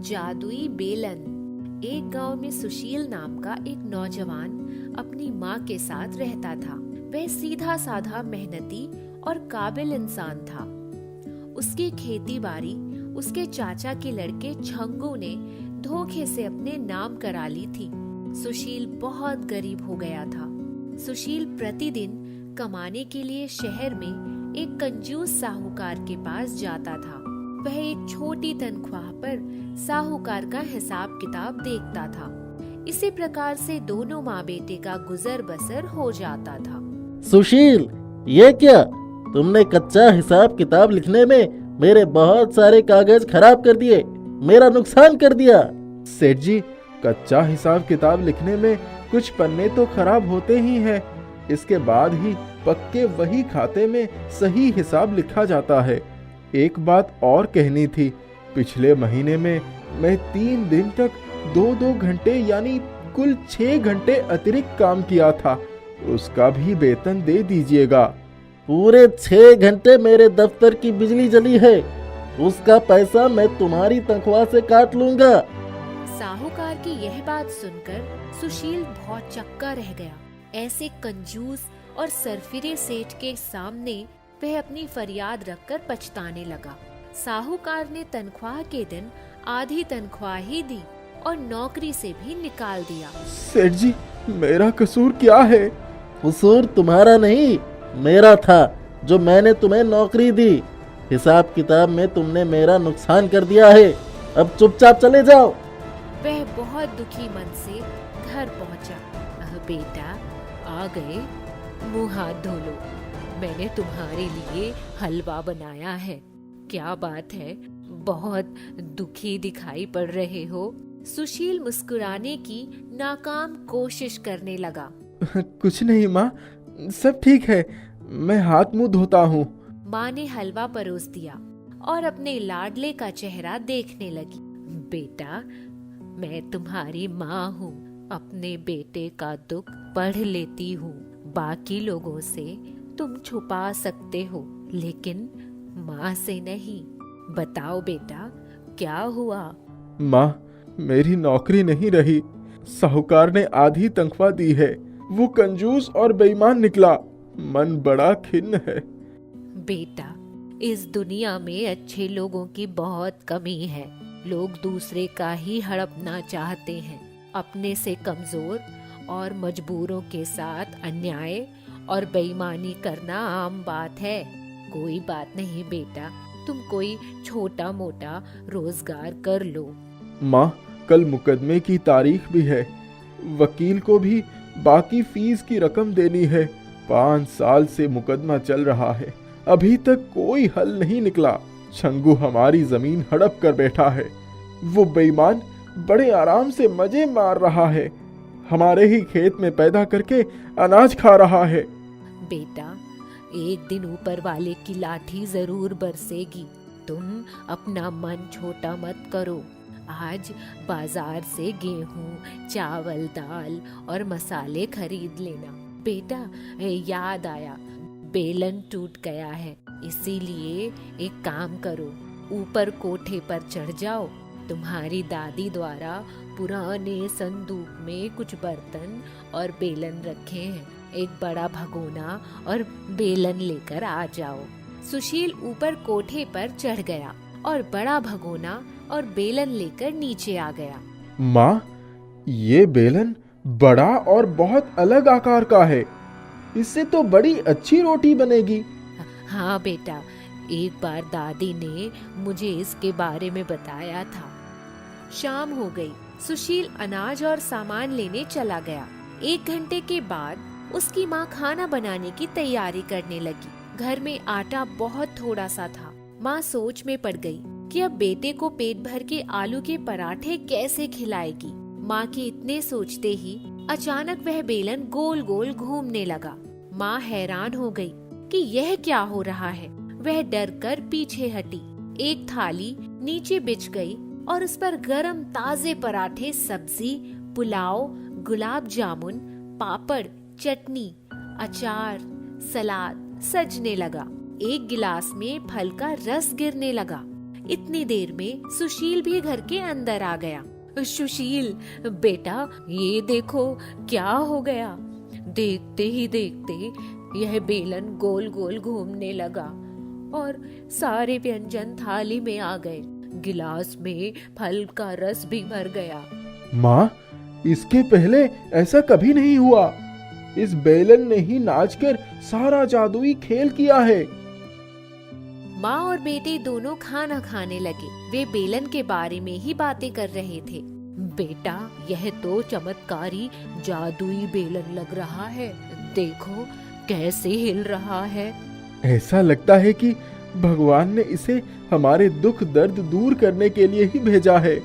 जादुई बेलन। एक गांव में सुशील नाम का एक नौजवान अपनी माँ के साथ रहता था। वह सीधा साधा, मेहनती और काबिल इंसान था। उसकी खेती बाड़ी उसके चाचा के लड़के छंगू ने धोखे से अपने नाम करा ली थी। सुशील बहुत गरीब हो गया था। सुशील प्रतिदिन कमाने के लिए शहर में एक कंजूस साहूकार के पास जाता था। वह एक छोटी तनख्वाह पर साहूकार का हिसाब किताब देखता था। इसी प्रकार से दोनों माँ बेटे का गुजर बसर हो जाता था। सुशील, ये क्या? तुमने कच्चा हिसाब किताब लिखने में मेरे बहुत सारे कागज खराब कर दिए, मेरा नुकसान कर दिया। सेठ जी, कच्चा हिसाब किताब लिखने में कुछ पन्ने तो खराब होते ही हैं। इसके बाद ही पक्के वही खाते में सही हिसाब लिखा जाता है। एक बात और कहनी थी, पिछले महीने में मैं 3 दिन तक 2-2 घंटे यानी कुल 6 घंटे अतिरिक्त काम किया था। उसका भी वेतन दे दीजिएगा। पूरे 6 घंटे मेरे दफ्तर की बिजली जली है, उसका पैसा मैं तुम्हारी तनख्वाह से काट लूंगा। साहूकार की यह बात सुनकर सुशील बहुत चक्का रह गया। ऐसे कंजूस और सरफिरे सेठ के सामने वह अपनी फरियाद रखकर पछताने लगा। साहूकार ने तनख्वाह के दिन आधी तनख्वाह ही दी और नौकरी से भी निकाल दिया। सेठ जी, मेरा कसूर क्या है? कसूर तुम्हारा नहीं, मेरा था जो मैंने तुम्हें नौकरी दी। हिसाब किताब में तुमने मेरा नुकसान कर दिया है। अब चुपचाप चले जाओ। वह बहुत दुखी मन से घर पहुंचा। बेटा, आ गए? मुंह हाथ धो लो। मैंने तुम्हारे लिए हलवा बनाया है। क्या बात है, बहुत दुखी दिखाई पड़ रहे हो। सुशील मुस्कुराने की नाकाम कोशिश करने लगा। कुछ नहीं माँ, सब ठीक है। मैं हाथ मुंह धोता हूँ। माँ ने हलवा परोस दिया और अपने लाडले का चेहरा देखने लगी। बेटा, मैं तुम्हारी माँ हूँ। अपने बेटे का दुख पढ़ लेती हूँ। बाकी लोगों से तुम छुपा सकते हो, लेकिन माँ से नहीं। बताओ बेटा, क्या हुआ? माँ, मेरी नौकरी नहीं रही। साहूकार ने आधी तनख्वाह दी है। वो कंजूस और बेईमान निकला। मन बड़ा खिन्न है। बेटा, इस दुनिया में अच्छे लोगों की बहुत कमी है। लोग दूसरे का ही हड़पना चाहते हैं। अपने से कमजोर और मजबूरों के साथ अन्याय और बेईमानी करना आम बात है। कोई बात नहीं बेटा, तुम कोई छोटा मोटा रोजगार कर लो। माँ, कल मुकदमे की तारीख भी है। वकील को भी बाकी फीस की रकम देनी है। 5 साल से मुकदमा चल रहा है, अभी तक कोई हल नहीं निकला। छंगू हमारी जमीन हड़प कर बैठा है। वो बेईमान बड़े आराम से मजे मार रहा है। हमारे ही खेत में पैदा करके अनाज खा रहा है। बेटा, एक दिन ऊपर वाले की लाठी जरूर बरसेगी। तुम अपना मन छोटा मत करो। आज बाजार से गेहूं, चावल, दाल और मसाले खरीद लेना। बेटा, याद आया, बेलन टूट गया है। इसीलिए एक काम करो, ऊपर कोठे पर चढ़ जाओ। तुम्हारी दादी द्वारा पुराने संदूक में कुछ बर्तन और बेलन रखे हैं। एक बड़ा भगोना और बेलन लेकर आ जाओ। सुशील ऊपर कोठे पर चढ़ गया और बड़ा भगोना और बेलन लेकर नीचे आ गया। माँ, ये बेलन बड़ा और बहुत अलग आकार का है। इससे तो बड़ी अच्छी रोटी बनेगी। हाँ बेटा, एक बार दादी ने मुझे इसके बारे में बताया था। शाम हो गई। सुशील अनाज और सामान लेने चला गया। 1 घंटे के बाद उसकी माँ खाना बनाने की तैयारी करने लगी। घर में आटा बहुत थोड़ा सा था। माँ सोच में पड़ गई कि अब बेटे को पेट भर के आलू के पराठे कैसे खिलाएगी। माँ के इतने सोचते ही अचानक वह बेलन गोल गोल घूमने लगा। माँ हैरान हो गई कि यह क्या हो रहा है। वह डर कर पीछे हटी। एक थाली नीचे बिछ गई और उस पर गरम ताजे पराठे, सब्जी, पुलाव, गुलाब जामुन, पापड़, चटनी, अचार, सलाद सजने लगा। एक गिलास में फल का रस गिरने लगा। इतनी देर में सुशील भी घर के अंदर आ गया। सुशील बेटा, ये देखो क्या हो गया। देखते ही देखते यह बेलन गोल गोल घूमने लगा और सारे व्यंजन थाली में आ गए। गिलास में फल का रस भी भर गया। माँ, इसके पहले ऐसा कभी नहीं हुआ। इस बेलन ने ही नाचकर सारा जादुई खेल किया है। माँ और बेटे दोनों खाना खाने लगे। वे बेलन के बारे में ही बातें कर रहे थे। बेटा, यह तो चमत्कारी जादुई बेलन लग रहा है। देखो कैसे हिल रहा है। ऐसा लगता है कि भगवान ने इसे हमारे दुख दर्द दूर करने के लिए ही भेजा है।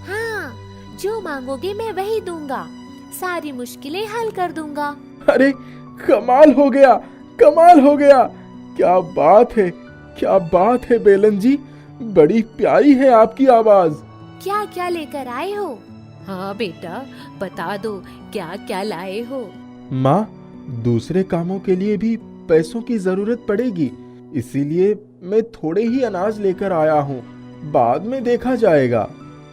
हाँ, जो मांगोगे मैं वही दूंगा। सारी मुश्किलें हल कर दूंगा। अरे कमाल हो गया, कमाल हो गया। क्या बात है, क्या बात है बेलन जी। बड़ी प्यारी है आपकी आवाज। क्या क्या लेकर आए हो? हाँ बेटा, बता दो क्या क्या लाए हो। माँ, दूसरे कामों के लिए भी पैसों की जरूरत पड़ेगी, इसीलिए मैं थोड़े ही अनाज लेकर आया हूँ। बाद में देखा जाएगा।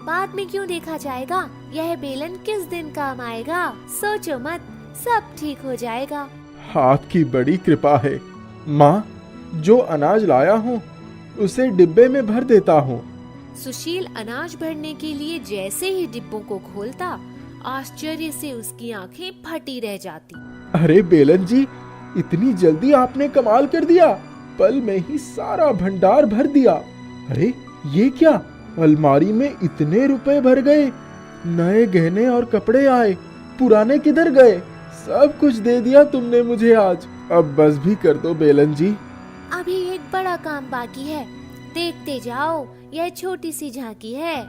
बाद में क्यों देखा जाएगा? यह बेलन किस दिन काम आएगा? सोचो मत, सब ठीक हो जाएगा। आपकी बड़ी कृपा है। माँ, जो अनाज लाया हूँ उसे डिब्बे में भर देता हूँ। सुशील अनाज भरने के लिए जैसे ही डिब्बों को खोलता, आश्चर्य से उसकी आंखें फटी रह जाती। अरे बेलन जी, इतनी जल्दी आपने कमाल कर दिया। पल में ही सारा भंडार भर दिया। अरे ये क्या, अलमारी में इतने रुपए भर गए। नए गहने और कपड़े आए, पुराने किधर गए? सब कुछ दे दिया तुमने मुझे आज। अब बस भी कर दो बेलन जी। अभी एक बड़ा काम बाकी है, देखते जाओ। यह छोटी सी झांकी है।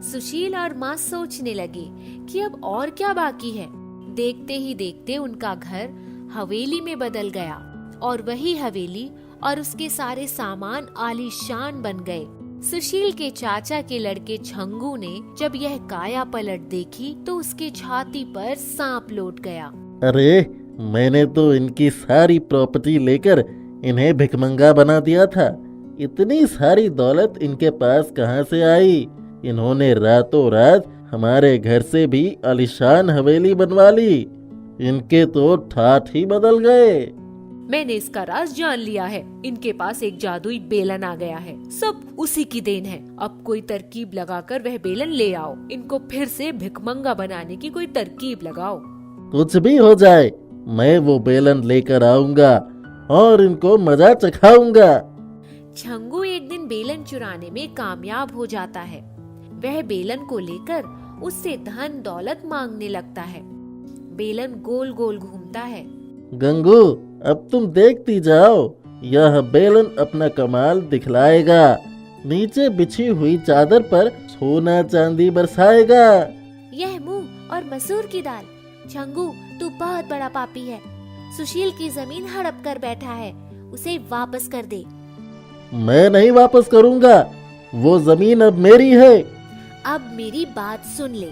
सुशील और माँ सोचने लगे कि अब और क्या बाकी है। देखते ही देखते उनका घर हवेली में बदल गया और वही हवेली और उसके सारे सामान आलीशान बन गए। सुशील के चाचा के लड़के छंगू ने जब यह काया पलट देखी तो उसके छाती पर सांप लौट गया। अरे, मैंने तो इनकी सारी प्रॉपर्टी लेकर इन्हें भिखमंगा बना दिया था। इतनी सारी दौलत इनके पास कहाँ से आई? इन्होंने रातों रात हमारे घर से भी आलीशान हवेली बनवा ली। इनके तो ठाठ ही बदल गए। मैंने इसका राज जान लिया है। इनके पास एक जादुई बेलन आ गया है। सब उसी की देन है। अब कोई तरकीब लगाकर वह बेलन ले आओ। इनको फिर से भिखमंगा बनाने की कोई तरकीब लगाओ। कुछ भी हो जाए, मैं वो बेलन लेकर आऊंगा और इनको मजा चखाऊंगा। छंगू एक दिन बेलन चुराने में कामयाब हो जाता है। वह बेलन को लेकर उससे धन दौलत मांगने लगता है। बेलन गोल गोल घूमता है। गंगू, अब तुम देखती जाओ, यह बेलन अपना कमाल दिखलाएगा। नीचे बिछी हुई चादर पर सोना चांदी बरसाएगा। यह मूंग और मसूर की दाल। छंगू, तू बहुत बड़ा पापी है। सुशील की जमीन हड़प कर बैठा है, उसे वापस कर दे। मैं नहीं वापस करूंगा, वो जमीन अब मेरी है। अब मेरी बात सुन ले।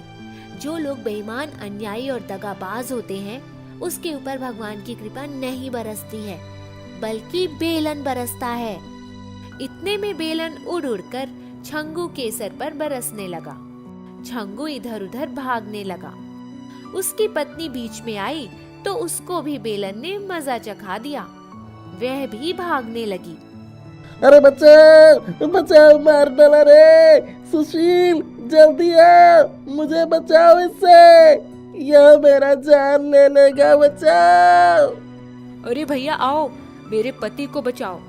जो लोग बेईमान, अन्यायी और दगाबाज होते हैं, उसके ऊपर भगवान की कृपा नहीं बरसती है, बल्कि बेलन बरसता है। इतने में बेलन उड़ उड़कर छंगू के सर पर बरसने लगा। छंगू इधर उधर भागने लगा। उसकी पत्नी बीच में आई तो उसको भी बेलन ने मजा चखा दिया। वह भी भागने लगी। अरे बचाओ बचाओ, मार डाला रे। सुशील, जल्दी आ, मुझे बचाओ इससे, यह मेरा जान ले लेगा। बचाओ। अरे भैया आओ, मेरे पति को बचाओ।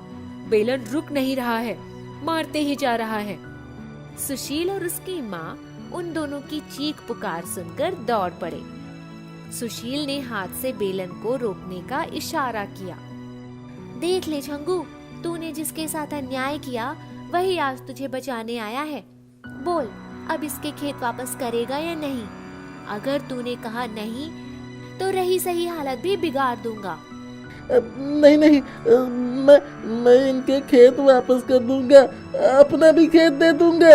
बेलन रुक नहीं रहा है, मारते ही जा रहा है। सुशील और उसकी माँ उन दोनों की चीख पुकार सुनकर दौड़ पड़े। सुशील ने हाथ से बेलन को रोकने का इशारा किया। देख ले छंगू, तूने जिसके साथ अन्याय किया वही आज तुझे बचाने आया है। बोल, अब इसके खेत वापस करेगा या नहीं? अगर तूने कहा नहीं तो रही सही हालत भी बिगाड़ दूंगा। नहीं नहीं, मैं इनके खेत वापस कर दूंगा, अपना भी खेत दे दूंगा।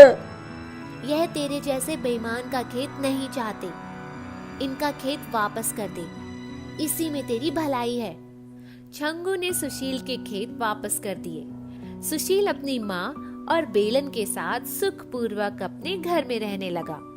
यह तेरे जैसे बेईमान का खेत नहीं चाहते। इनका खेत वापस कर दे, इसी में तेरी भलाई है। छंगू ने सुशील के खेत वापस कर दिए। सुशील अपनी माँ और बेलन के साथ सुखपूर्वक अपने घर में रहने लगा।